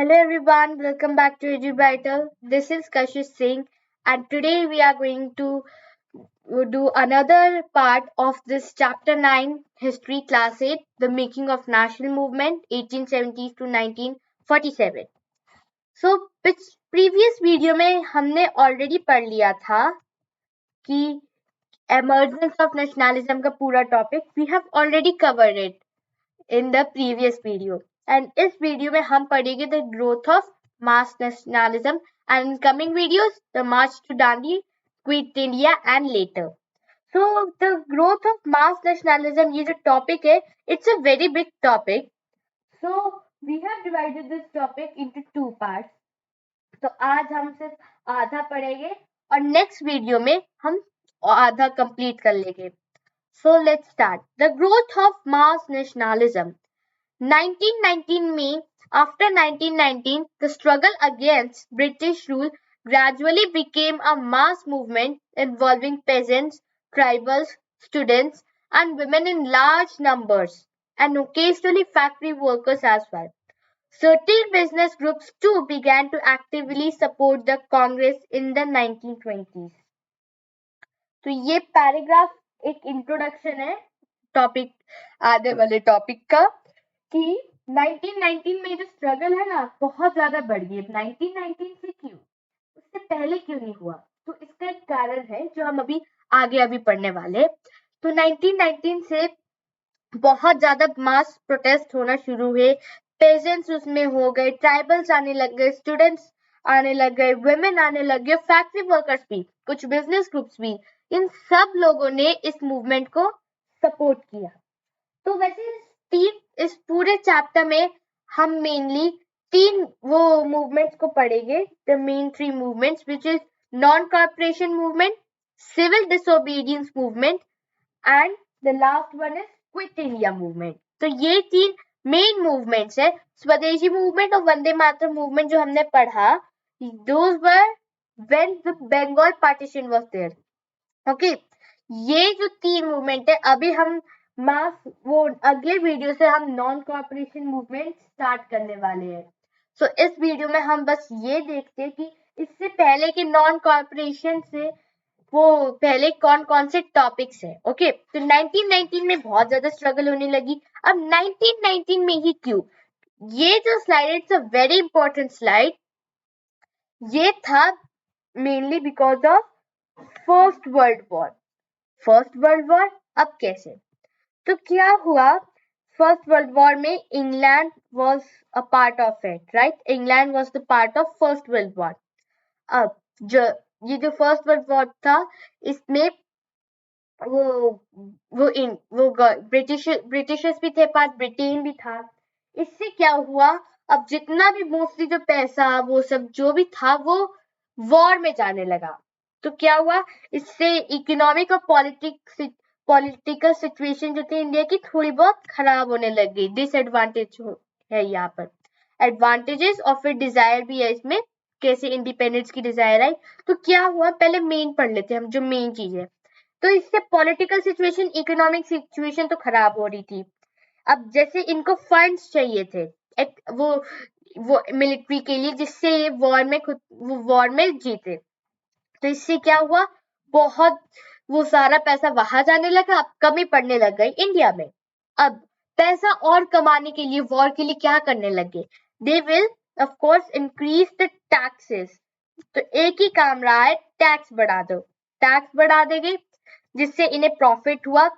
Hello everyone, welcome back to EduBital. This is Kashish Singh, and today we are going to do another part of this chapter 9 history class 8, the making of national movement 1870s to 1947. So previous video में हमने already पढ़ लिया था कि emergence of nationalism का पूरा topic we have already covered it in the previous video. And इस video में हम पढ़ेंगे the growth of mass nationalism and in coming videos the march to Dandi, quit India and later. So the growth of mass nationalism ये जो topic है it's a very big topic. So we have divided this topic into two parts. तो आज हम सिर्फ आधा पढ़ेंगे और नेक्स्ट वीडियो में हम आधा कंप्लीट कर लेंगे. So let's start. The growth of mass nationalism. 1919 में, after 1919, the struggle against British rule gradually became a mass movement involving peasants, tribals, students, and women in large numbers, and occasionally factory workers as well. Certain business groups too began to actively support the Congress in the 1920s. तो ये paragraph एक introduction है topic आगे वाले topic का कि 1919 में जो स्ट्रगल है ना बहुत ज्यादा बढ़ गई. 1919 से क्यों, उससे पहले क्यों नहीं हुआ, तो इसका एक कारण है जो हम अभी पढ़ने वाले. तो 1919 से बहुत ज्यादा मास प्रोटेस्ट होना शुरू हुए, पेजेंट्स उसमें हो गए, ट्राइबल्स आने लग गए, स्टूडेंट्स आने लग गए, वुमेन आने लग गए, फैक्ट्री वर्कर्स भी, कुछ बिजनेस ग्रुप्स भी. इन सब लोगों ने इस मूवमेंट को सपोर्ट किया. तो वैसे इस पूरे चैप्टर में हम मेनली तीन वो मूवमेंट्स को पढ़ेंगे. The main three movements which is non corporation movement, civil disobedience movement and the last one is quit India movement. तो ये तीन मेन मूवमेंट्स है. स्वदेशी मूवमेंट और वंदे मातरम मूवमेंट जो हमने पढ़ा, those were when the Bengal partition was there. Okay, ये जो तीन मूवमेंट है अभी हम वो अगले वीडियो से हम नॉन कॉर्पोरेशन मूवमेंट स्टार्ट करने वाले हैं. सो इस वीडियो में हम बस ये देखते हैं कि इससे पहले के नॉन कॉर्पोरेशन से वो पहले कौन कौन से टॉपिक्स है. ओके, तो 1919 में बहुत ज्यादा स्ट्रगल होने लगी. अब 1919 में ही क्यों, ये जो slide it's a very important slide. ये था mainly because of first world war. अब कैसे, तो क्या हुआ, फर्स्ट वर्ल्ड वॉर में England was a part of it, right. England was the part of first world war. अब ये जो फर्स्ट वर्ल्ड वॉर था इसमें वो ब्रिटिशर्स भी थे पार्ट, ब्रिटेन भी था. इससे क्या हुआ, अब जितना भी मोस्टली जो पैसा वो सब जो भी था वो वॉर में जाने लगा. तो क्या हुआ, इससे इकोनॉमिक और पॉलिटिकल सिचुएशन जो थी इंडिया की थोड़ी बहुत खराब होने लग गई. डिसएडवांटेज है यहाँ पर. एडवांटेजेस और फिर डिजायर भी है इसमें, कैसे इंडिपेंडेंस की डिजायर आई. तो क्या हुआ, पहले मेन पढ़ लेते हैं हम जो मेन चीज है. तो इससे पॉलिटिकल सिचुएशन, इकोनॉमिक सिचुएशन तो खराब हो रही थी. अब जैसे इनको फंड्स चाहिए थे वो मिलिट्री के लिए, जिससे ये वॉर में जीते. तो इससे क्या हुआ, बहुत वो सारा पैसा वहां जाने लगा, अब कमी पड़ने लग गई इंडिया में. अब पैसा और कमाने के लिए वॉर के लिए क्या करने लगे, they will of course increase the taxes. तो एक ही काम रहा है, टैक्स बढ़ा दो. टैक्स बढ़ा देंगे जिससे इन्हें प्रॉफिट हुआ,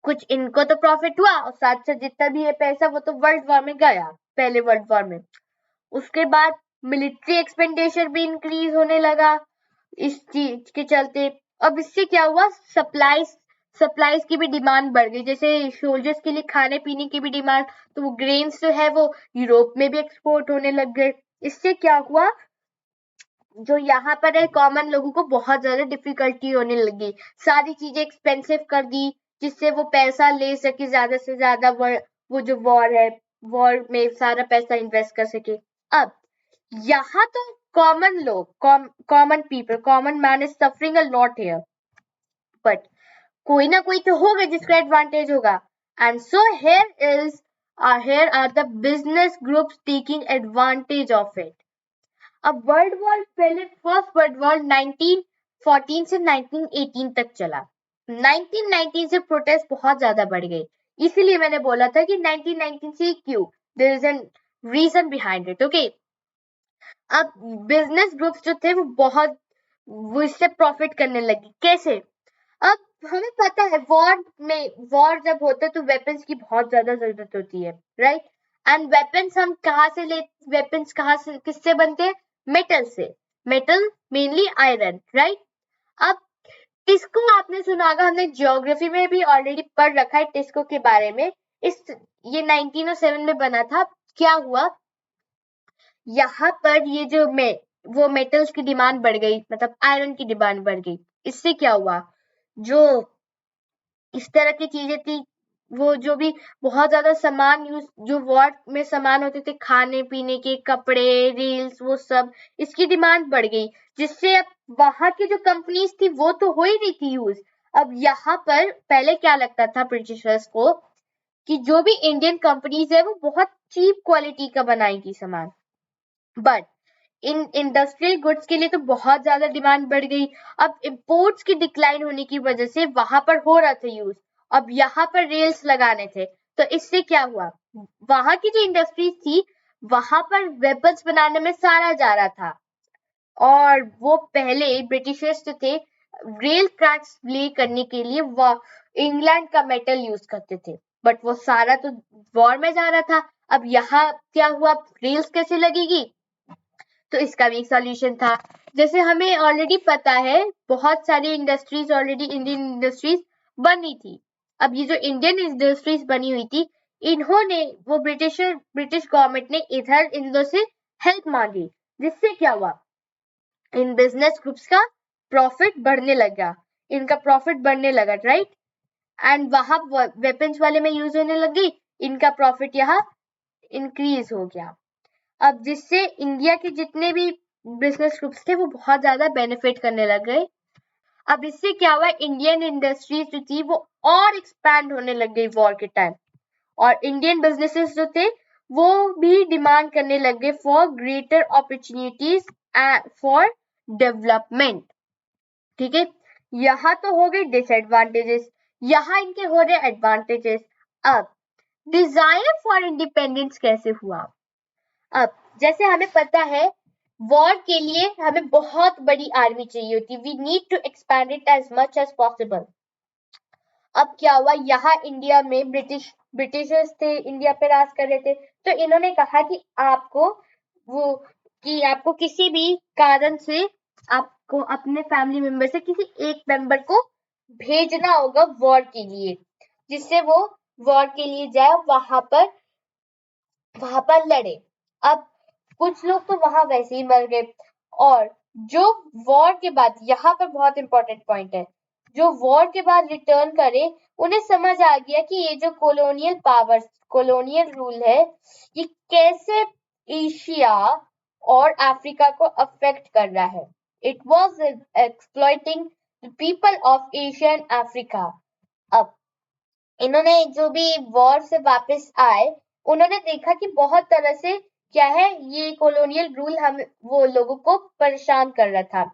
कुछ इनको तो प्रॉफिट हुआ और साथ साथ जितना भी ये पैसा वो तो वर्ल्ड वॉर में गया, पहले वर्ल्ड वॉर में. उसके बाद मिलिट्री एक्सपेंडिचर भी इंक्रीज होने लगा इस चीज के चलते. अब इससे क्या हुआ, सप्लाईज की भी डिमांड बढ़ गई. जैसे सोल्जर्स के लिए खाने पीने की भी डिमांड, तो वो ग्रेन्स जो है वो यूरोप में भी एक्सपोर्ट होने लग गए. इससे क्या हुआ, जो यहाँ पर है कॉमन लोगों को बहुत ज्यादा डिफिकल्टी होने लगी. सारी चीजें एक्सपेंसिव कर दी जिससे वो पैसा ले सके ज्यादा से ज्यादा, वो जो वॉर है वॉर में सारा पैसा इन्वेस्ट कर सके. अब यहाँ तो कॉमन लोग, common people, common man is suffering a lot here, but कोई ना कोई तो होगा जिसका एडवांटेज होगा. And so here is here are the business groups taking advantage of it. अब वर्ल्ड वॉर पहले फर्स्ट वर्ल्ड वॉर 1914 से 1918 तक चला. 1919 से प्रोटेस्ट बहुत ज्यादा बढ़ गई. इसीलिए मैंने बोला था कि 1919 से क्यों, there is an reason behind it. Okay, अब बिजनेस ग्रुप्स जो थे वो इससे प्रॉफिट करने लगी. कैसे? अब हमें पता है वॉर जब होता है तो वेपन्स की बहुत ज्यादा जरूरत होती है, राइट? एंड वेपन्स हम वेपन्स किससे बनते हैं? मेटल से. Metal mainly iron, right? अब टिस्को आपने सुना होगा, हमने ज्योग्राफी में भी ऑलरेडी पढ़ रखा है टिस्को के बारे में. ये 1907 में बना था. क्या हुआ यहाँ पर, ये जो वो मेटल्स की डिमांड बढ़ गई, मतलब आयरन की डिमांड बढ़ गई. इससे क्या हुआ, जो इस तरह की चीजें थी, वो जो भी बहुत ज्यादा सामान जो वॉर में सामान होते थे, खाने पीने के, कपड़े, रील्स, वो सब, इसकी डिमांड बढ़ गई. जिससे अब वहां की जो कंपनीज थी वो तो हो ही रही थी यूज. अब यहाँ पर पहले क्या लगता था ब्रिटिशर्स को कि जो भी इंडियन कंपनीज है वो बहुत चीप क्वालिटी का बनाएगी सामान. बट इन इंडस्ट्रियल गुड्स के लिए तो बहुत ज्यादा डिमांड बढ़ गई. अब इंपोर्ट्स की डिक्लाइन होने की वजह से वहां पर हो रहा था यूज. अब यहाँ पर रेल्स लगाने थे, तो इससे क्या हुआ, वहां की जो इंडस्ट्रीज थी वहां पर वेपन्स बनाने में सारा जा रहा था. और वो पहले ब्रिटिशर्स जो थे रेल ट्रैक्स ले करने के लिए वो इंग्लैंड का मेटल यूज करते थे, बट वो सारा तो वॉर में जा रहा था. अब यहाँ क्या हुआ, रेल्स कैसे लगेगी? तो इसका भी एक सॉल्यूशन था. जैसे हमें ऑलरेडी पता है बहुत सारी इंडस्ट्रीज ऑलरेडी इंडियन इंडस्ट्रीज बनी थी. अब ये जो इंडियन इंडस्ट्रीज बनी हुई थी, इन्होंने वो ब्रिटिश गवर्नमेंट ने इधर इनको से हेल्प मांगी. जिससे क्या हुआ, इन बिजनेस ग्रुप्स का प्रॉफिट बढ़ने लगा, इनका प्रॉफिट बढ़ने लगा, राइट? एंड वहां वेपन्स वाले में यूज होने लगी, इनका प्रॉफिट यहाँ इंक्रीज हो गया. अब जिससे इंडिया के जितने भी बिजनेस ग्रुप्स थे वो बहुत ज्यादा बेनिफिट करने लग गए. अब इससे क्या हुआ, इंडियन इंडस्ट्रीज जो थी वो और एक्सपैंड होने लग गई वॉर के टाइम. और इंडियन बिजनेसेस जो थे वो भी डिमांड करने लग गए for greater opportunities for development. ठीक है, यहाँ तो हो गए डिसएडवांटेजेस, यहाँ इनके हो रहे एडवांटेजेस. अब डिजायर फॉर इंडिपेंडेंस कैसे हुआ? अब जैसे हमें पता है वॉर के लिए हमें बहुत बड़ी आर्मी चाहिए होती, we need to expand it as much as possible. अब क्या हुआ, यहाँ इंडिया में ब्रिटिशर्स थे, इंडिया पे राज कर रहे थे, तो इन्होंने कहा कि आपको किसी भी कारण से आपको अपने फैमिली मेंबर से किसी एक मेंबर को भेजना होगा वॉर के लिए, जिससे वो वॉर के लिए जाए, वहां पर लड़े. अब कुछ लोग तो वहां वैसे ही मर गए. और जो वॉर के बाद, यहाँ पर बहुत इंपॉर्टेंट पॉइंट है, जो वॉर के बाद रिटर्न करे उन्हें समझ आ गया कि ये जो कॉलोनियल रूल है, ये कैसे एशिया और अफ्रीका को अफेक्ट कर रहा है. It was exploiting the people of Asia and Africa. अब इन्होंने जो भी वॉर से वापस आए, उन्होंने देखा कि बहुत तरह से क्या है, ये कॉलोनियल रूल हम वो लोगों को परेशान कर रहा था.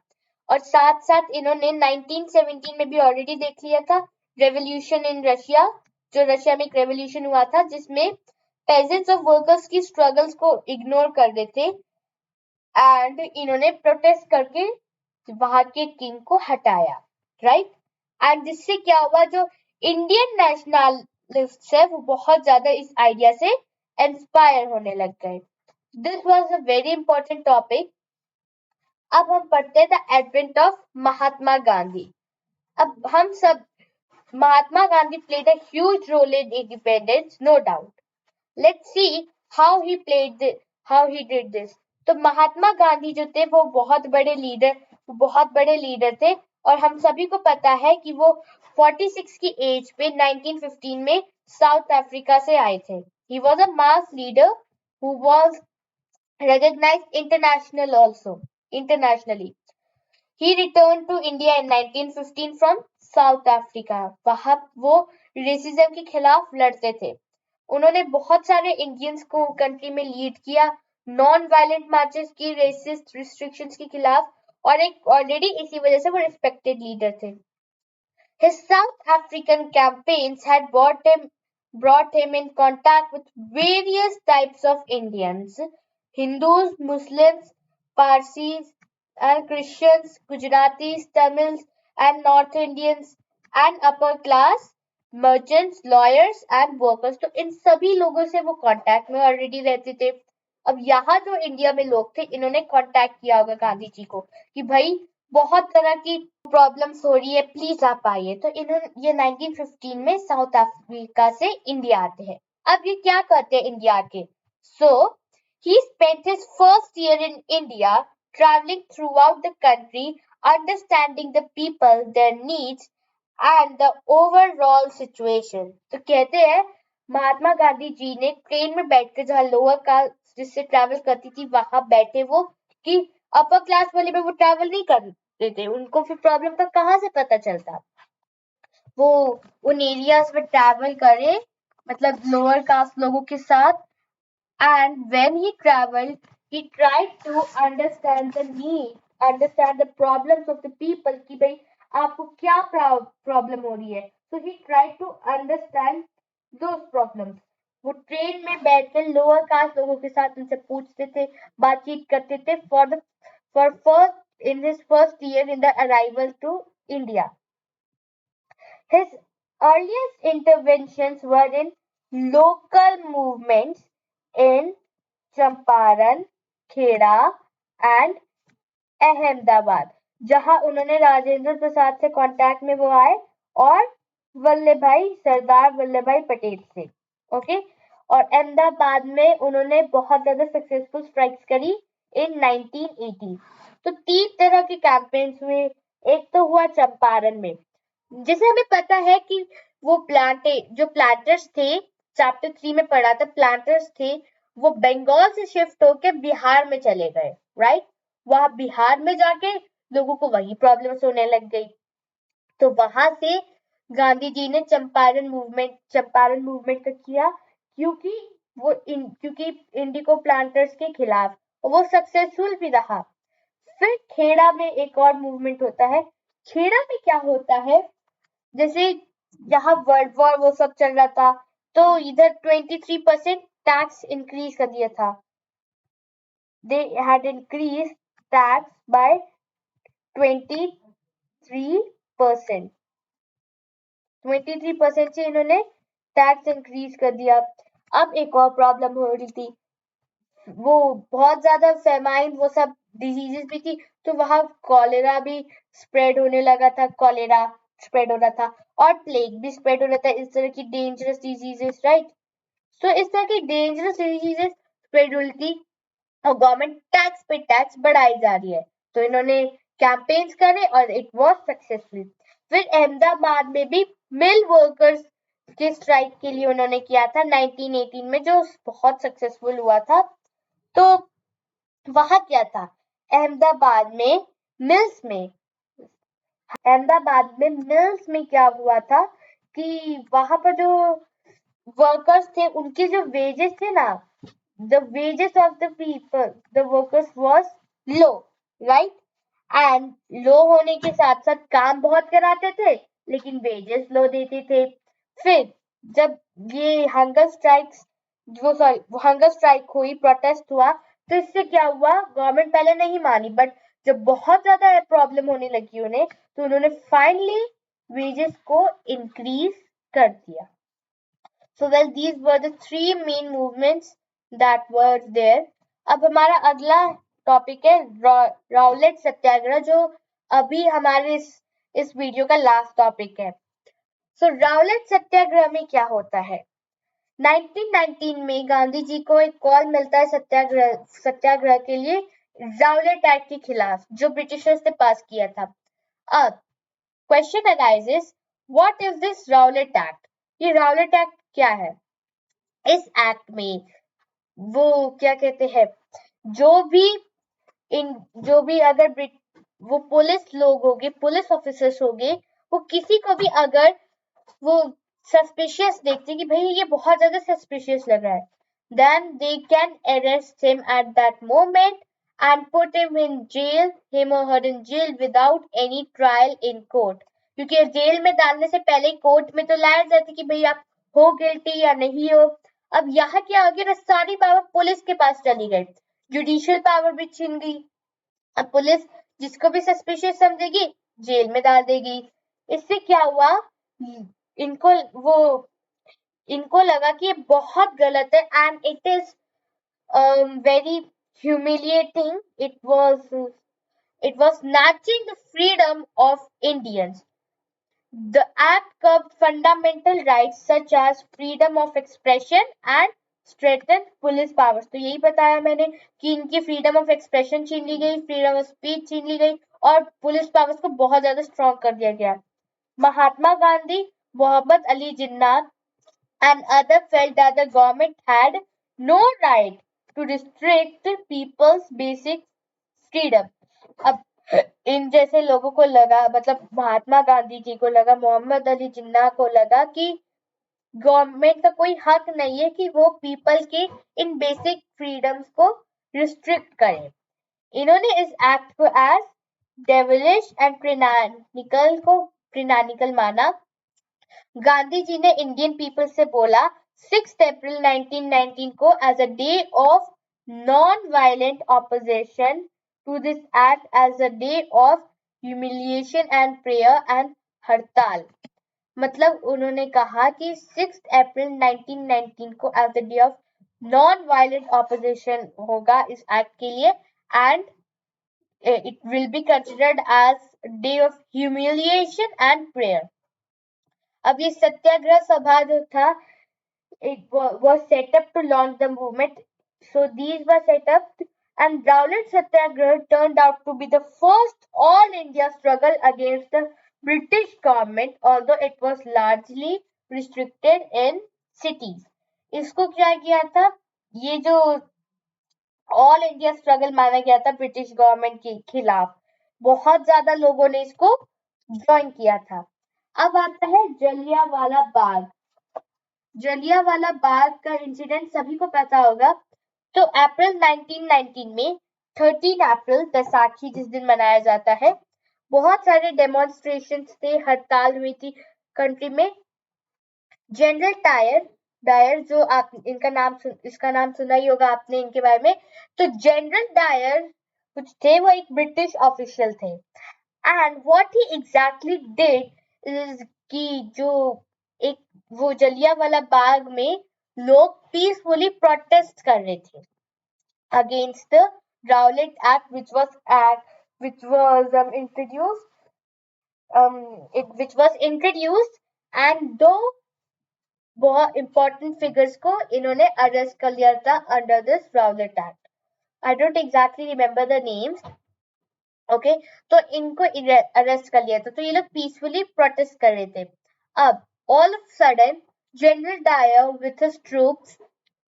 और साथ साथ इन्होंने 1917 में भी ऑलरेडी देख लिया था रेवोल्यूशन इन रशिया, जो रशिया में एक रेवोल्यूशन हुआ था जिसमें पेजेंट्स और वर्कर्स की स्ट्रगल्स को इग्नोर कर देते, एंड इन्होंने प्रोटेस्ट करके वहां के किंग को हटाया, राइट? एंड जिससे क्या हुआ, जो इंडियन नेशनलिस्ट है वो बहुत ज्यादा इस आइडिया से इंस्पायर होने लग गए. This was a very important topic. अब हम पढ़ते हैं the advent of Mahatma Gandhi. अब हम सब, Mahatma Gandhi played a huge role in independence, no doubt. Let's see how how he did this. तो महात्मा गांधी जो थे वो बहुत बड़े लीडर थे. और हम सभी को पता है कि वो 46 की एज पे 1915 में साउथ अफ्रीका से आए थे. He was a mass leader who was recognized internationally. He returned to India in 1915 from South Africa. वहां वो रेसिज्म के खिलाफ लड़ते थे. उन्होंने बहुत सारे इंडियंस को कंट्री में लीड किया, नॉन वायलेंट मार्चेस की, रेसिस्ट रिस्ट्रिक्शंस के खिलाफ, और एक ऑलरेडी इसी वजह से वो रिस्पेक्टेड लीडर थे। His South African campaigns had brought him in contact with various types of Indians: Hindus, Muslims, Parsis and Christians, Gujaratis, Tamils and North Indians, and upper class merchants, lawyers and workers. तो इन सभी लोगों से वो contact में already रहते थे। अब यहाँ जो इंडिया में लोग थे, इन्होंने कांटेक्ट किया होगा गांधी जी को कि भाई बहुत तरह की प्रॉब्लम्स हो रही है, प्लीज आप आइए। तो इन्होंने ये 1915 में साउथ अफ्रीका से इंडिया आते हैं। अब ये क्या करते हैं इंडिया आके? So he spent his first year in India traveling throughout the country, understanding the people, their needs and the overall situation. तो कहते हैं महात्मा गांधी जी ने ट्रेन में बैठकर, जहाँ लोअर कास्ट जिससे ट्रैवल करती थी वहां बैठे वो, कि अपर क्लास वाले में वो ट्रैवल नहीं करते थे, उनको फिर प्रॉब्लम का कहाँ से पता चलता? वो उन एरियाज में ट्रैवल करे, मतलब लोअर कास्ट लोगों के साथ। And when he traveled, he tried to understand the need, understand the problems of the people कि भाई आपको क्या प्रॉब्लम हो रही है। So he tried to understand those problems. वो ट्रेन में बैठकर लोअर कास्ट लोगों के साथ उनसे पूछते थे, बातचीत करते थे for first in his first year in the arrival to India. His earliest interventions were in local movements in Champaran, Kheda and Ahmedabad, जहां उन्होंने राजेंद्र प्रसाद से कांटेक्ट में वो आए और सरदार वल्लभ भाई पटेल से। ओके, और अहमदाबाद में उन्होंने बहुत ज्यादा सक्सेसफुल स्ट्राइक्स करी इन 1980। तो 3 तरह के कैंपेन्स हुए। एक तो हुआ चंपारण में, जिसे हमें पता है कि वो जो प्लांटर्स थे, चैप्टर 3 में पढ़ा था, प्लांटर्स थे, वो बंगाल से शिफ्ट होके बिहार में चले गए, राइट? वहां बिहार में जाके लोगों को वही प्रॉब्लम्स होने लग गई। तो वहां से गांधी जी ने चंपारण मूवमेंट का किया, क्योंकि इंडिको प्लांटर्स के खिलाफ, और वो सक्सेसफुल भी रहा। फिर खेड़ा में एक और मूवमेंट होता है। खेड़ा में क्या होता है, जैसे यहाँ वर्ल्ड वॉर वो सब चल रहा था, तो इधर 23% टैक्स इंक्रीज कर दिया था। They had increased tax by 23%. 23% से इन्होंने टैक्स इंक्रीज कर दिया। अब एक और प्रॉब्लम हो रही थी, वो बहुत ज्यादा फेमाइन वो सब डिजीजेस भी थी, तो वहां कॉलेरा भी स्प्रेड होने लगा था, कॉलेरा स्प्रेड हो रहा था और प्लेग भी स्प्रेड हो रहा था, इस तरह की डेंजरस डिजीजेस, राइट? सो इस तरह की डेंजरस डिजीजेस स्प्रेड हो रही थी और गवर्नमेंट टैक्स पे टैक्स बढ़ाई जा रही है, तो इन्होंने कैंपेन्स करे और इट वाज सक्सेसफुल। फिर अहमदाबाद में भी मिल वर्कर्स के स्ट्राइक के लिए उन्होंने किया था 1918 में, जो बहुत सक्सेसफुल हुआ था। तो वहां क्या था, अहमदाबाद में मिल्स में क्या हुआ था कि वहां पर जो वर्कर्स थे, उनके जो वेजेस थे ना, the wages of the workers was low, right? And low होने के साथ साथ काम बहुत कराते थे, लेकिन वेजेस लो देते थे। फिर जब ये हंगर स्ट्राइक हुई, प्रोटेस्ट हुआ, तो इससे क्या हुआ, गवर्नमेंट पहले नहीं मानी, बट जब बहुत ज्यादा प्रॉब्लम होने लगी उन्हें, तो उन्होंने फाइनली वेजेस को इंक्रीज कर दिया। So well, these were the 3 main movements that were there. अब हमारा अगला टॉपिक है राउलेट सत्याग्रह, जो अभी हमारे इस वीडियो का लास्ट टॉपिक है। सो राउलेट सत्याग्रह में क्या होता है, 1919 में गांधी जी को एक कॉल मिलता है सत्याग्रह के लिए, राउलेट एक्ट के खिलाफ, जो ब्रिटिशर्स ने पास किया था। अब question arises, what is this Rowlatt act? ये राउलेट एक्ट क्या है? इस एक्ट में वो क्या कहते हैं, जो भी अगर वो पुलिस लोग होंगे, पुलिस ऑफिसर्स होंगे, वो किसी को भी अगर वो सस्पिशियस देखते कि भाई ये बहुत ज्यादा सस्पिशियस लग रहा है, then they can arrest him at that moment and put him or her in jail without any trial in court. क्योंकि जेल में डालने से पहले कोर्ट में तो लाया जाता कि भाई आप हो गिल्टी या नहीं हो। अब यहाँ क्या हो गया, सारी पावर पुलिस के पास चली गई, जुडिशियल पावर भी छीन गई। अब पुलिस जिसको भी सस्पिशियस समझेगी जेल में डाल देगी। इससे क्या हुआ, इनको वो इनको लगा कि ये बहुत गलत है and it is very humiliating. It was snatching the freedom of Indians. The act curbed fundamental rights such as freedom of expression and strengthened police powers. तो यही बताया मैंने कि इनकी फ्रीडम ऑफ एक्सप्रेशन छीन ली गई, फ्रीडम ऑफ स्पीच छीन ली गई और पुलिस पावर्स को बहुत ज्यादा स्ट्रॉन्ग कर दिया गया। Mahatma Gandhi, Mohammad Ali Jinnah and others felt that the government had no right to restrict people's basic freedom. अब इन जैसे लोगों को लगा, मतलब महात्मा गांधी जी को लगा, मोहम्मद अली जिन्ना को लगा कि गवर्नमेंट का कोई हक नहीं है कि वो पीपल के इन बेसिक फ्रीडम्स को रिस्ट्रिक्ट करे। इन्होंने इस एक्ट को एज डेविलिश एंड प्रिनानिकल माना। गांधी जी ने इंडियन पीपल से बोला 6 अप्रैल 1919 को as a day of non violent opposition to this act as a day of humiliation and prayer and hartal. मतलब उन्होंने कहा कि 6 अप्रैल 1919 को as the day of non violent opposition होगा इस एक्ट के लिए and it will be considered as day of humiliation and prayer. अब ये सत्याग्रह सभा जो था, it was set up to launch the movement. So these were set up and Rowlatt Satyagraha turned out to be the first all India struggle against the British government, although it was largely restricted in cities. इसको क्या किया था, ये जो all India struggle माना गया था British government के खिलाफ, बहुत ज्यादा लोगों ने इसको ज्वाइन किया था। अब आता है जलियांवाला बाग। जलियांवाला बाग का इंसिडेंट सभी को पता होगा। तो अप्रैल 1919 में 13 अप्रैल बैसाखी जिस दिन मनाया जाता है, बहुत सारे डेमोन्स्ट्रेशंस थे, हड़ताल हुई थी कंट्री में। जनरल डायर जो आप इसका नाम सुना ही होगा आपने इनके बारे में। तो जनरल डायर कुछ थे, वो एक ब्रिटिश ऑफिशियल थे and what he exactly did is कि जो एक वो जलियांवाला बाग में लोग पीसफुली प्रोटेस्ट कर रहे थे against the Rowlatt act which was introduced and दो बहुत इंपॉर्टेंट फिगर्स को इन्होंने अरेस्ट कर लिया था under this Rowlatt act. I don't exactly remember the names, okay. तो इनको अरेस्ट कर लिया था, तो ये लोग पीसफुली प्रोटेस्ट कर रहे थे। अब all of sudden General Dyer with his troops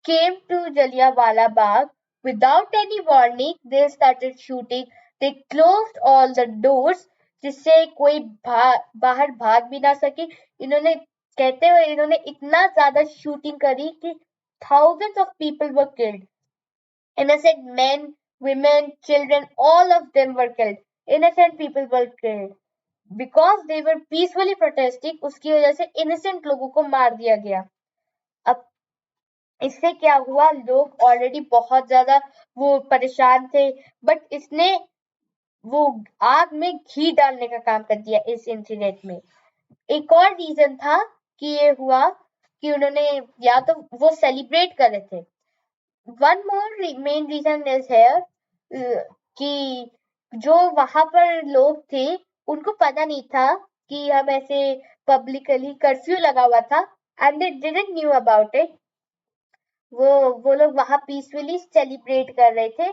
came to Jallianwala Bagh without any warning. They started shooting. They closed all the doors जिससे कोई बाहर भाग भी ना सके। इन्होंने कहते हुए इन्होंने इतना ज्यादा शूटिंग करी कि thousands of people were killed. Innocent men, women, children, all of them were killed. Innocent people were killed. Because they were peacefully protesting, उसकी वजह से innocent लोगों को मार दिया गया। अब इससे क्या हुआ, लोग ऑलरेडी बहुत ज्यादा वो परेशान थे, बट इसने वो आग में घी डालने का काम कर दिया इस इंसिडेंट में। एक और रीजन था कि ये हुआ कि उन्होंने या तो वो सेलिब्रेट कर रहे थे। One more main reason is here कि जो वहां पर लोग थे उनको पता नहीं था कि हम ऐसे पब्लिकली कर्फ्यू लगा हुआ था and they didn't knew about it. वो लोग वहां पीसफुली सेलिब्रेट कर रहे थे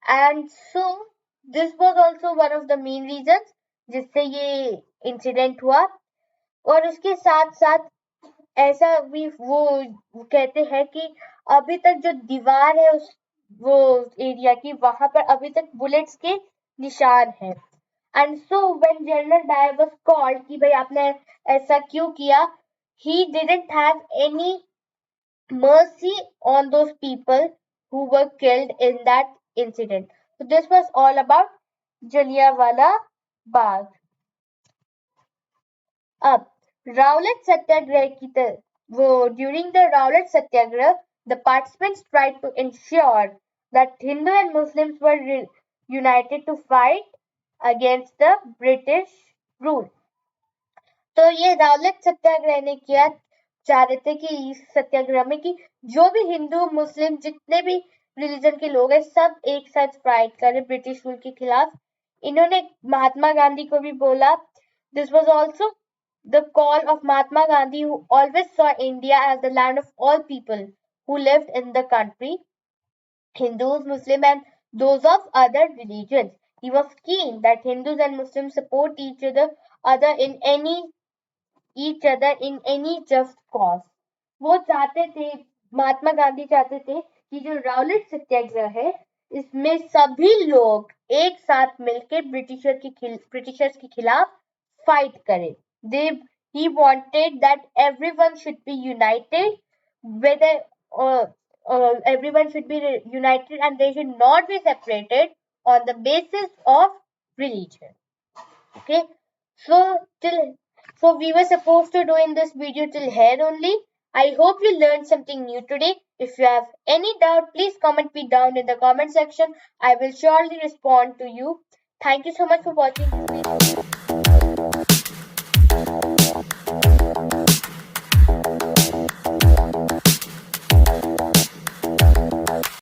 and so this was also one of the main reasons जिससे ये इंसिडेंट हुआ। और उसके साथ साथ ऐसा भी वो कहते हैं कि अभी तक जो दीवार है उस वो एरिया की, वहां पर अभी तक बुलेट्स के निशान है। And so when General Dyer was called कि भाई आपने ऐसा क्यों किया, He didn't have any mercy on those people who were killed in that incident. So this was all about Jallianwala Bagh. अब Rowlatt Satyagraha की during the Rowlatt Satyagraha, the participants tried to ensure that Hindu and Muslims were united to fight against the British rule. तो ये रावलट सत्याग्रह ने किया, चाह रहे थे कि इस सत्याग्रह में कि जो भी हिंदू मुस्लिम जितने भी रिलीजन के लोग हैं सब एक साथ फाइट करें ब्रिटिश रूल के खिलाफ. इन्होंने महात्मा गांधी को भी बोला. This was also the call of Mahatma Gandhi, who always saw India as the land of all people who lived in the country, Hindus, Muslims, and those of other religions. He was keen that Hindus and Muslims support other in any each other in any just cause. वो चाहते थे, महात्मा गांधी चाहते थे कि जो रावलट सत्याग्रह है इसमें सभी लोग एक साथ मिलकर ब्रिटिशर्स के खिलाफ फाइट करें. They he wanted that everyone should be united, whether everyone should be united and they should not be separated on the basis of religion. Okay, so till so we were supposed to do in this video till here only. I hope you learned something new today. If you have any doubt, please comment me down in the comment section. I will surely respond to you. Thank you so much for watching this video.